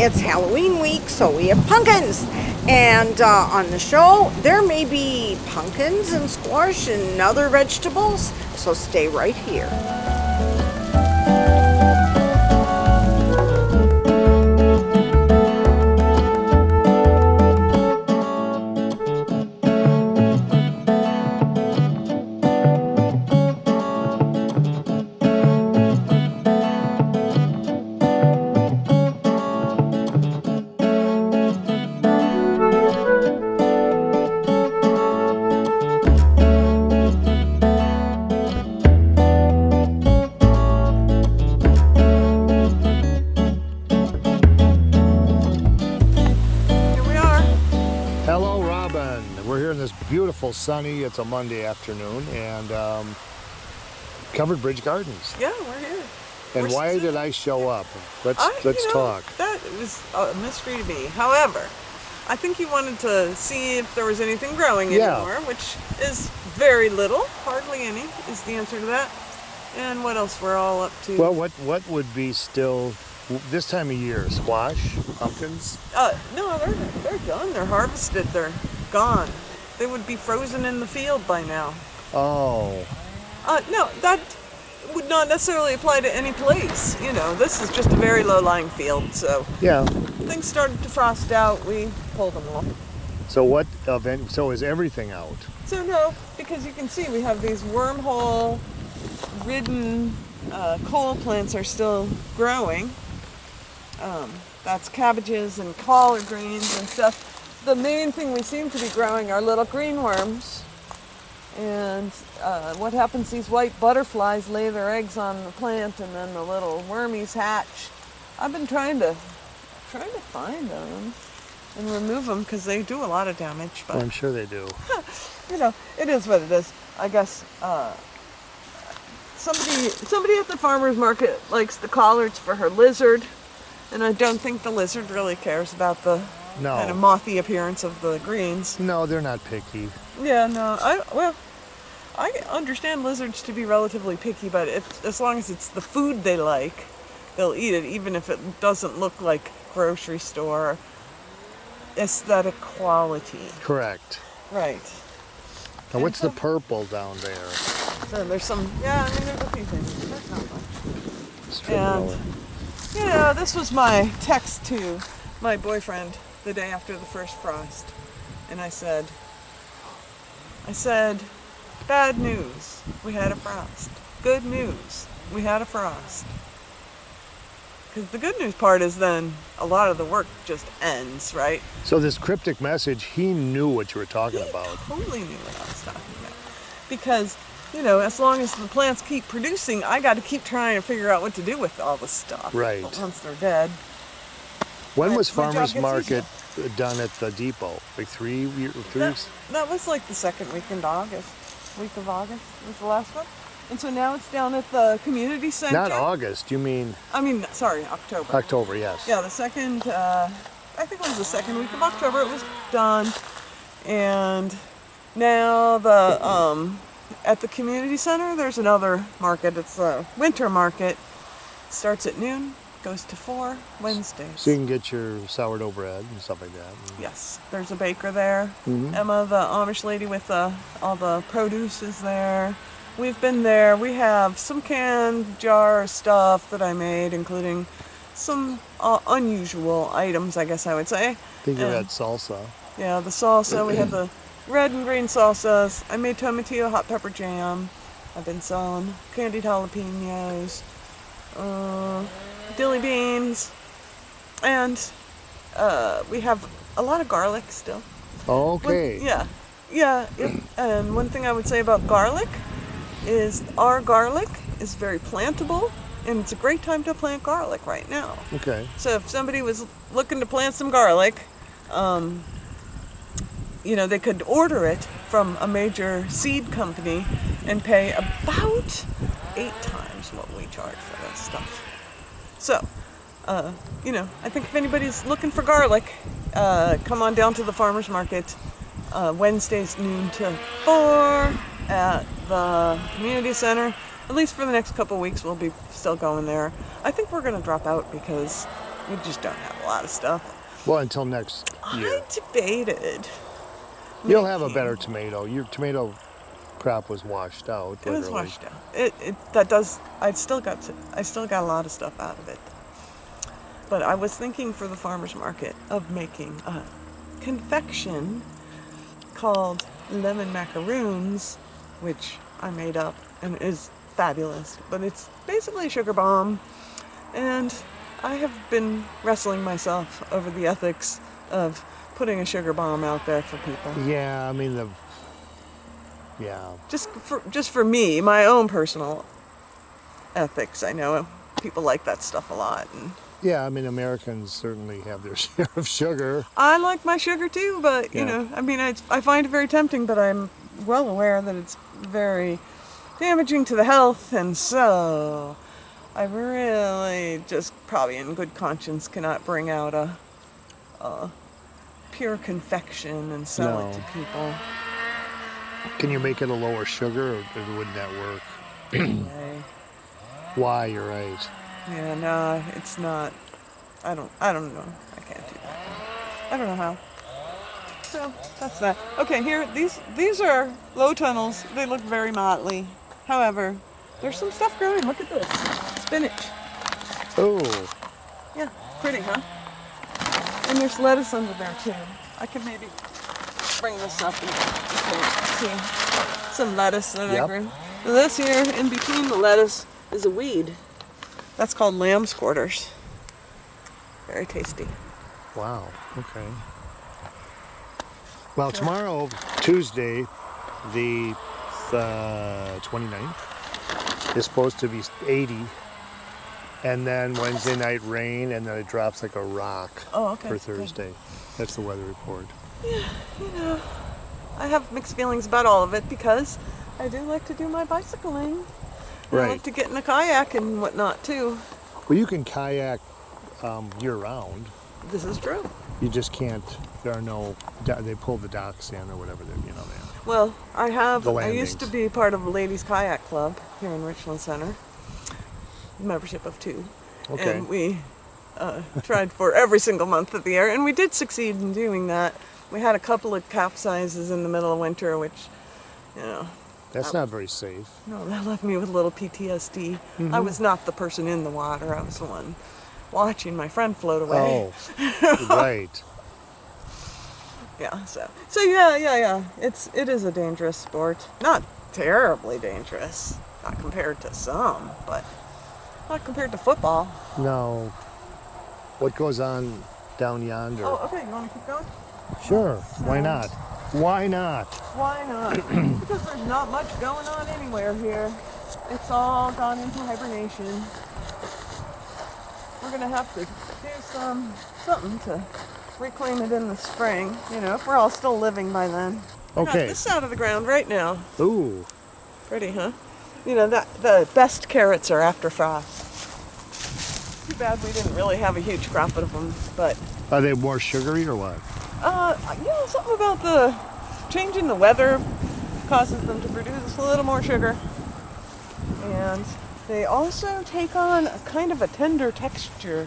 it's Halloween week, so we have pumpkins. And on the show, there may be pumpkins and squash and other vegetables, so stay right here. Beautiful, sunny. It's a Monday afternoon, and Covered Bridge Gardens. Yeah, we're here. And why did I show up? Let's talk. That was a mystery to me. However, I think you wanted to see if there was anything growing anymore, which is very little, hardly any, is the answer to that. And what else we're all up to? Well, what would be still this time of year? Squash, pumpkins? No, they're done. They're harvested. They're gone. They would be frozen in the field by now. Oh. No, that would not necessarily apply to any place. You know, this is just a very low-lying field, so yeah. Things started to frost out. We pulled them off. So So is everything out? So no, because you can see we have these wormhole-ridden cole plants are still growing. That's cabbages and collard greens and stuff. The main thing we seem to be growing are little green worms. And what happens, these white butterflies lay their eggs on the plant and then the little wormies hatch. I've been trying to find them and remove them because they do a lot of damage. But I'm sure they do. You know, it is what it is. I guess somebody at the farmer's market likes the collards for her lizard. And I don't think the lizard really cares about the kind of mothy appearance of the greens. No, they're not picky. Yeah, no. I understand lizards to be relatively picky, but as long as it's the food they like, they'll eat it, even if it doesn't look like grocery store aesthetic quality. Correct. Right. Now, what's the purple down there? So there's some, there's a few things. There's not much. And, this was my text to my boyfriend the day after the first frost. And I said, bad news, we had a frost. Good news, we had a frost. Because the good news part is then a lot of the work just ends, right? So this cryptic message, he knew what you were talking about. He totally knew what I was talking about. Because, as long as the plants keep producing, I got to keep trying to figure out what to do with all this stuff. Right. Once they're dead. When was farmer's market done at the depot? Like 3 weeks? That was like the second week in August. Week of August was the last one. And so now it's down at the community center. Not August, you mean? Sorry, October. October, yes. Yeah, the second, I think it was the second week of October it was done. And now at the community center, there's another market. It's a winter market. Starts at noon. Goes to 4 Wednesdays. So you can get your sourdough bread and stuff like that. Yes, there's a baker there. Mm-hmm. Emma, the Amish lady with all the produce, is there. We've been there. We have some canned jar stuff that I made, including some unusual items, I guess I would say. I think you had salsa. Yeah, the salsa. We have the red and green salsas. I made tomatillo hot pepper jam. I've been selling candied jalapenos. Dilly beans, and we have a lot of garlic still. Okay. And one thing I would say about garlic is our garlic is very plantable, and it's a great time to plant garlic right now. Okay. So if somebody was looking to plant some garlic, they could order it from a major seed company and pay about 8 times what we charge for that stuff. So, I think if anybody's looking for garlic, come on down to the farmer's market Wednesdays noon to 4 at the community center. At least for the next couple of weeks, we'll be still going there. I think we're going to drop out because We just don't have a lot of stuff. Well, until next year. I debated. You'll have a making- better tomato. Your tomato crop was washed out. It was literally. washed out. I still got a lot of stuff out of it. But I was thinking for the farmer's market of making a confection called lemon macaroons, which I made up and is fabulous. But it's basically a sugar bomb. And I have been wrestling myself over the ethics of putting a sugar bomb out there for people. Yeah, I mean yeah. Just for me, my own personal ethics. I know people like that stuff a lot, and Yeah, I mean Americans certainly have their share of sugar. I like my sugar too. But you Yeah. know, I mean, I find it very tempting, but I'm well aware that it's very damaging to the health, and so I really just probably in good conscience cannot bring out a pure confection and sell it No. to people. Can you make it a lower sugar, or wouldn't that work? Anyway. Why? You're right. Yeah, no, it's not. I don't know. I can't do that. I don't know how. So that's that. Okay, here these are low tunnels. They look very motley. However, there's some stuff growing. Look at this. Spinach. Oh, Yeah, pretty, huh? And there's lettuce under there too. I could maybe bring this up and you can see some lettuce that I Yep. grew. And this here, in between the lettuce, is a weed. That's called lamb's quarters. Very tasty. wow. Okay. Well, tomorrow, Tuesday, the 29th, is supposed to be 80. And then Wednesday night rain, and then it drops like a rock Oh, okay. for good. Thursday. That's the weather report. I have mixed feelings about all of it because I do like to do my bicycling. And I like Right. to get in a kayak and whatnot too. Well, you can kayak year round. This is true. You just can't. There are no. They pull the docks in or whatever. You know that. Well, I used to landings. be part of a ladies kayak club here in Richland Center. Membership of 2. Okay. And we tried for every single month of the year, and we did succeed in doing that. We had a couple of capsizes in the middle of winter, which, you know, That's not very safe. no, that left me with a little PTSD. I was not the person in the water. I was the one watching my friend float away. Oh, right. Yeah, so yeah. It is a dangerous sport. Not terribly dangerous. Not compared to some, but not compared to football. No. What goes on down yonder? Oh, okay, you want to keep going? Sure. Why not? Why not? Why not? Because there's not much going on anywhere here. It's all gone into hibernation. We're gonna have to do something to reclaim it in the spring. You know, if we're all still living by then. We got Okay. this out of the ground right now. Ooh. Pretty, huh? You know, that the best carrots are after frost. Too bad we didn't really have a huge crop of them, but Are they more sugary or what? something about the change in the weather causes them to produce a little more sugar. And they also take on a kind of a tender texture.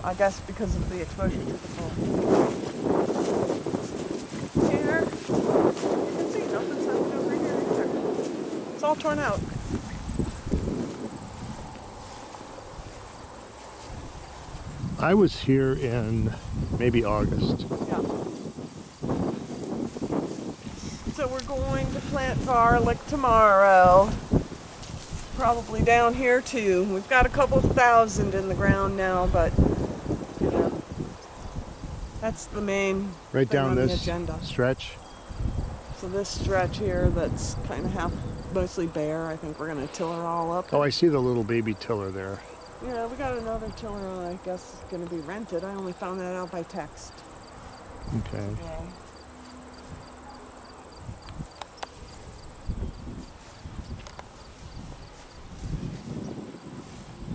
I guess because of the exposure to the cold. Here, you can see nothing's happened over here either. It's all torn out. I was here in maybe August. Yeah. So we're going to plant garlic tomorrow. Probably down here too. We've got a couple thousand in the ground now, but you know, that's the main Right thing down on the this agenda. stretch. So this stretch here that's kind of mostly bare, I think we're gonna tiller all up. Oh, I see the little baby tiller there. Yeah, we got another tiller I guess is gonna be rented. I only found that out by text. Okay. Yeah.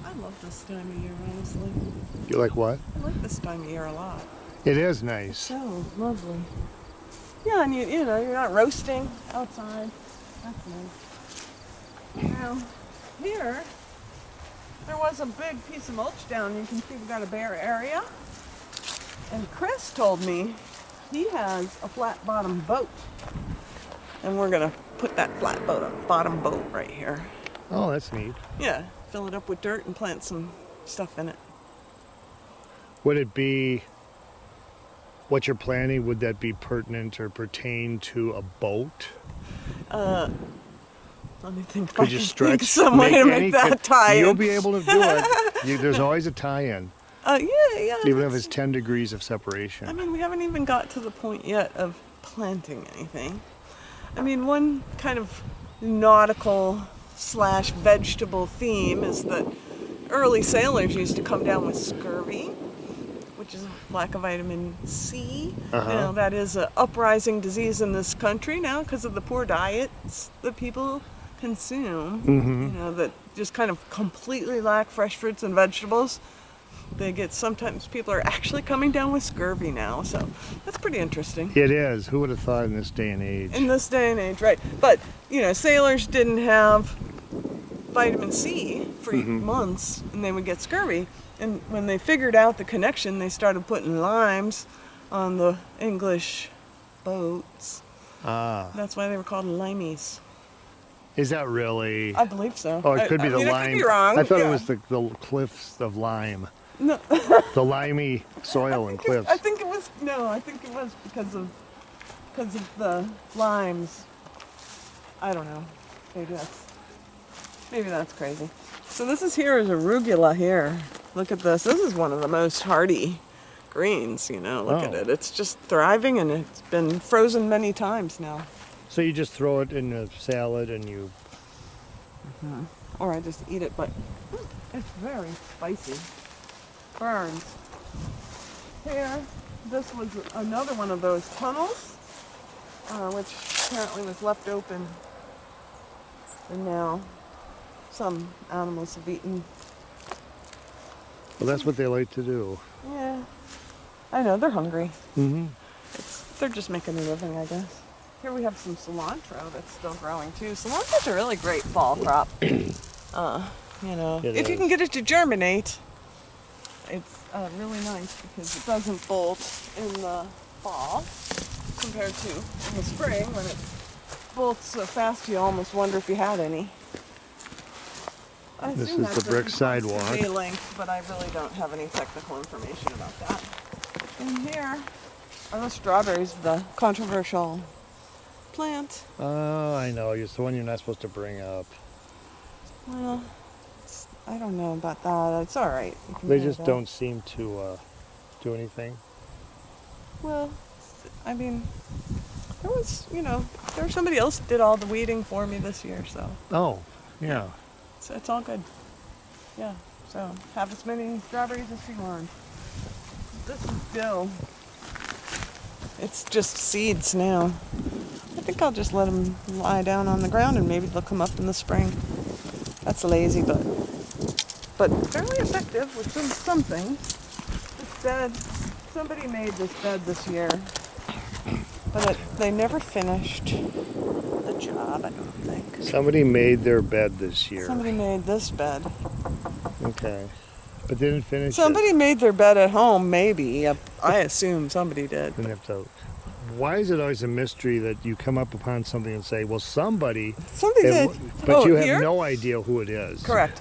I love this time of year, honestly. You like what? I like this time of year a lot. It is nice. So lovely. Yeah, and you know, you're not roasting outside. That's nice. Now, here, there was a big piece of mulch down. You can see we got a bare area. And Chris told me he has a flat bottom boat. And we're gonna put that flat bottom boat right here. Oh, that's neat. Yeah, fill it up with dirt and plant some stuff in it. Would it be, what you're planning, would that be pertinent or pertain to a boat? Let me think. Could you stretch? Some way to make that tie in. You'll be able to do it. There's always a tie-in, Yeah. even if it's 10 degrees of separation. I mean, we haven't even got to the point yet of planting anything. I mean, one kind of nautical / vegetable theme is that early sailors used to come down with scurvy, which is lack of vitamin C. Uh-huh. You know, that is an uprising disease in this country now because of the poor diets that people consume. Mm-hmm. You know, that just kind of completely lack fresh fruits and vegetables. Sometimes people are actually coming down with scurvy now, so that's pretty interesting. It is. Who would have thought in this day and age? In this day and age, right. But, you know, sailors didn't have vitamin C for months, and they would get scurvy. And when they figured out the connection, they started putting limes on the English boats. Ah, That's why they were called limeys. is that really? I believe so. Oh, it could be I the mean, lime. I could be wrong. I thought yeah. it was the cliffs of lime. No. The limey soil and cliffs. I think it was because of the limes. I don't know. Maybe that's crazy. So this is arugula here. Look at this. This is one of the most hardy greens, you know. Look at Oh. it. It's just thriving, and it's been frozen many times now. So you just throw it in a salad and you. Or I just eat it, but it's very spicy. Burns. Here, this was another one of those tunnels, which apparently was left open. And now some animals have eaten. Well, that's what they like to do. Yeah, I know, they're hungry. Mm-hmm. They're just making a living, I guess. Here we have some cilantro that's still growing too. Cilantro's a really great fall crop. You know, It if you is. can get it to germinate, it's really nice because it doesn't bolt in the fall compared to in the spring when it bolts so fast you almost wonder if you had any. I This assume is the that's brick a sidewalk. day length, but I really don't have any technical information about that. And here are the strawberries, the controversial plant. Oh, I know. It's the one you're not supposed to bring up. Well, I don't know about that. It's all right. You can They do just that. don't seem to do anything. Well, I mean, there was somebody else did all the weeding for me this year, so Oh, yeah. it's all good. Yeah. So have as many strawberries as you want. This is dill. It's just seeds now. I think I'll just let them lie down on the ground and maybe they'll come up in the spring. That's lazy, but fairly effective with something. This bed, somebody made this bed this year, but they never finished the job, I don't think. Somebody made their bed this year. Somebody made this bed. Okay. But they didn't finish Somebody it. made their bed at home, maybe. I assume somebody did. Didn't have to. Why is it always a mystery that you come up upon something and say, well, somebody, Somebody and- did. but Oh, you have here? no idea who it is. Correct.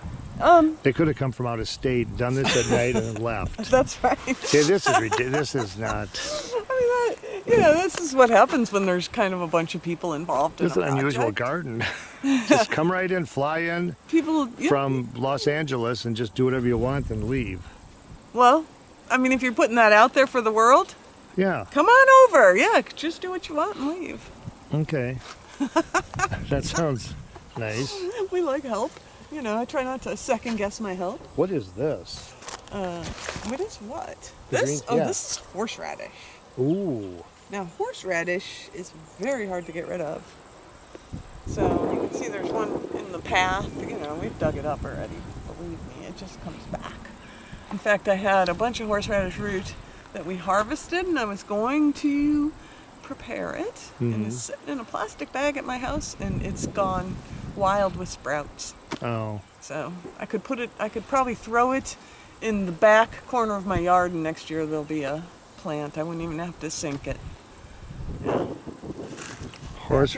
They could have come from out of state, done this at night, and then left. That's right. Okay, this is ridiculous. This is not. I mean, this is what happens when there's kind of a bunch of people involved in This is a an unusual project. garden. Just come right in, fly in People, yeah. from Los Angeles, and just do whatever you want and leave. Well, I mean, if you're putting that out there for the world, Yeah. come on over. Yeah, just do what you want and leave. Okay. That sounds nice. We like help. You know, I try not to second guess my help. What is this? What is what? The This? green- Oh, yeah. this is horseradish. Ooh. Now, horseradish is very hard to get rid of. So you can see there's one in the path. You know, we've dug it up already. Believe me, it just comes back. In fact, I had a bunch of horseradish root that we harvested, and I was going to prepare it. And it's sitting in a plastic bag at my house, and it's gone wild with sprouts. Oh, So I could probably throw it in the back corner of my yard, and next year there'll be a plant. I wouldn't even have to sink it. So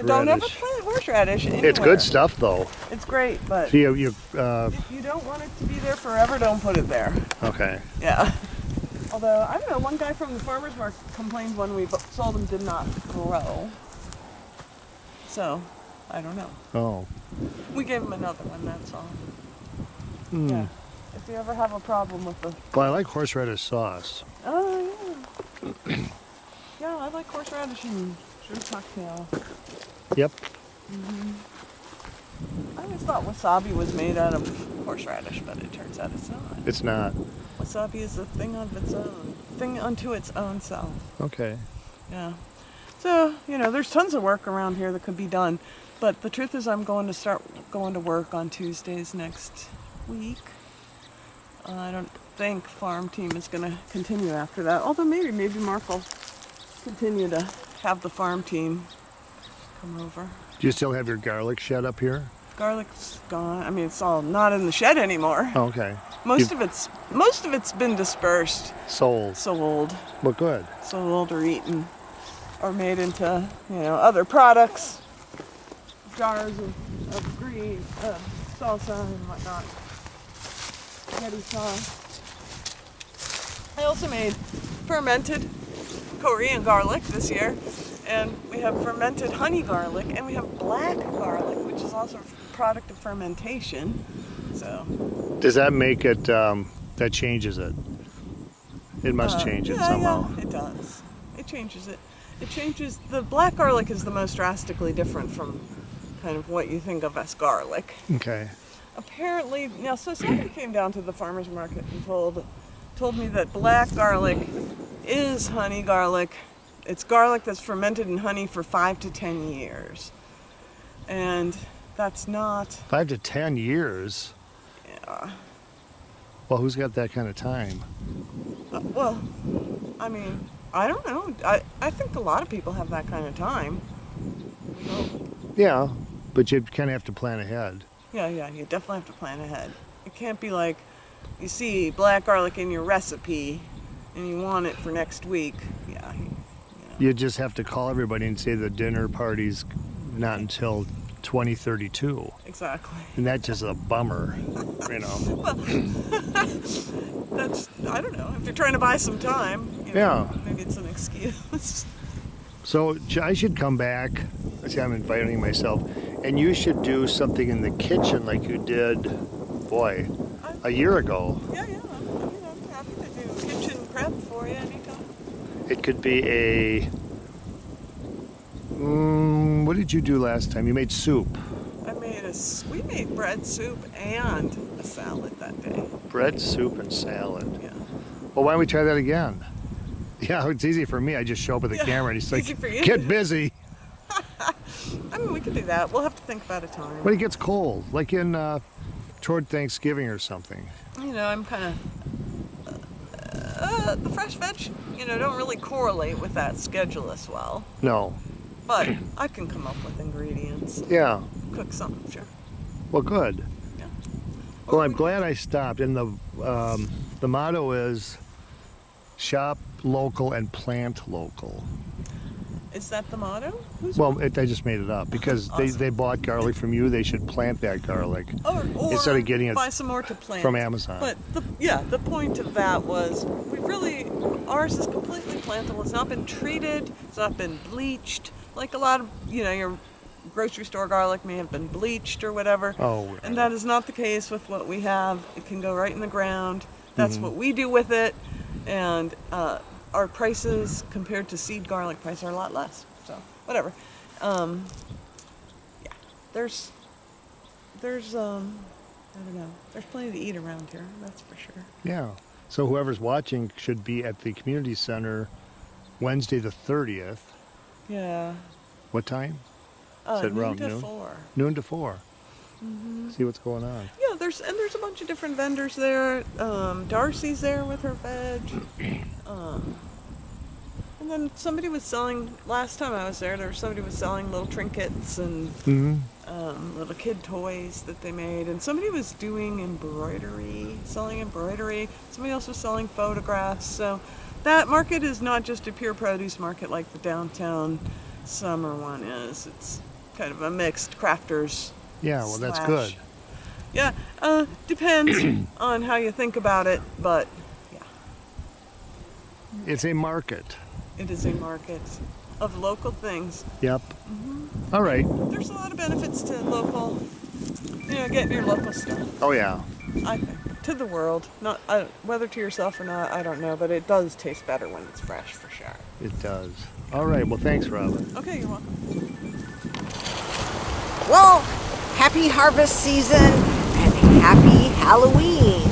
don't ever horseradish. plant horseradish anywhere. It's good stuff, though. It's great, but So if you don't want it to be there forever, don't put it there. okay. Yeah. Although, I don't know, one guy from the farmer's market complained when we sold them did not grow. So, I don't know. Oh. We gave him another one, that's all. Hmm. Yeah. If you ever have a problem with the... Well, I like horseradish sauce. Oh, yeah. Yeah, I like horseradish and shiitake. Yep. I always thought wasabi was made out of horseradish, but it turns out it's not. It's not. Wasabi is a thing of its own, thing unto its own self. Okay. Yeah. So, there's tons of work around here that could be done. But the truth is I'm going to start going to work on Tuesdays next week. I don't think farm team is going to continue after that. Although maybe Mark will continue to have the farm team come over. Do you still have your garlic shed up here? Garlic's gone. I mean, it's all not in the shed anymore. Oh, okay. Most of it's been dispersed, Sold. sold, Well, good. sold or eaten, or made into other products, jars of green salsa and whatnot, spaghetti sauce. I also made fermented Korean garlic this year, and we have fermented honey garlic, and we have black garlic, which is also a product of fermentation. So. Does that make it, that changes it? It must change it somehow. Yeah, it does. It changes it. It changes, the black garlic is the most drastically different from kind of what you think of as garlic. Okay. Apparently, so somebody came down to the farmer's market and told me that black garlic is honey garlic. It's garlic that's fermented in honey for 5 to 10 years. And that's not... 5 to 10 years? Yeah. Well, who's got that kind of time? Well, I mean, I don't know. I think a lot of people have that kind of time. Yeah, but you kind of have to plan ahead. Yeah, you definitely have to plan ahead. It can't be like you see black garlic in your recipe and you want it for next week. Yeah. You just have to call everybody and say the dinner party's not until 2032. Exactly. And that's just a bummer, Well, that's, I don't know. If you're trying to buy some time, Yeah. maybe it's an excuse. So I should come back. See, I'm inviting myself. And you should do something in the kitchen like you did, a year ago. Yeah. I'm happy to do kitchen prep for you anytime. It could be what did you do last time? You made soup. We made bread soup and a salad that day. Bread, soup, and salad. Yeah. Well, why don't we try that again? Yeah, it's easy for me. I just show up with the camera and he's like, easy for you. get busy. I mean, we could do that. We'll have to think about a time. When it gets cold, like in toward Thanksgiving or something. I'm kind of the fresh veg, don't really correlate with that schedule as well. No. But I can come up with ingredients. Yeah. Cook something, sure. Well, good. Yeah. Well, I'm glad I stopped. And the motto is shop local and plant local. Is that the motto? Well, I just made it up because Awesome. they bought garlic from you. They should plant that garlic Or instead of getting it buy some more to plant from Amazon. But the point of that was ours is completely plantable. It's not been treated. It's not been bleached. Like a lot of your grocery store garlic may have been bleached or whatever. Oh. And that is not the case with what we have. It can go right in the ground. That's what we do with it. And our prices compared to seed garlic price are a lot less. So whatever. There's I don't know. There's plenty to eat around here. That's for sure. Yeah. So whoever's watching should be at the community center Wednesday the 30th. Yeah. What time? Is it Noon around to noon? 4. Noon to 4. See what's going on. Yeah, there's a bunch of different vendors there. Darcy's there with her veg. And then somebody was selling, last time I was there, somebody was selling little trinkets and little kid toys that they made. And somebody was doing embroidery, selling embroidery. Somebody else was selling photographs. So that market is not just a pure produce market like the downtown summer one is. It's kind of a mixed crafters. Yeah, well, that's slash- good. Yeah, depends on how you think about it, but yeah, It's a market. it is a market of local things. Yep. All right. There's a lot of benefits to local, getting your local stuff, Oh, yeah. I think, to the world. Not whether to yourself or not, I don't know, but it does taste better when it's fresh, for sure. It does. All right. Well, thanks, Robin. Okay, you're welcome. Well, happy harvest season and happy Halloween.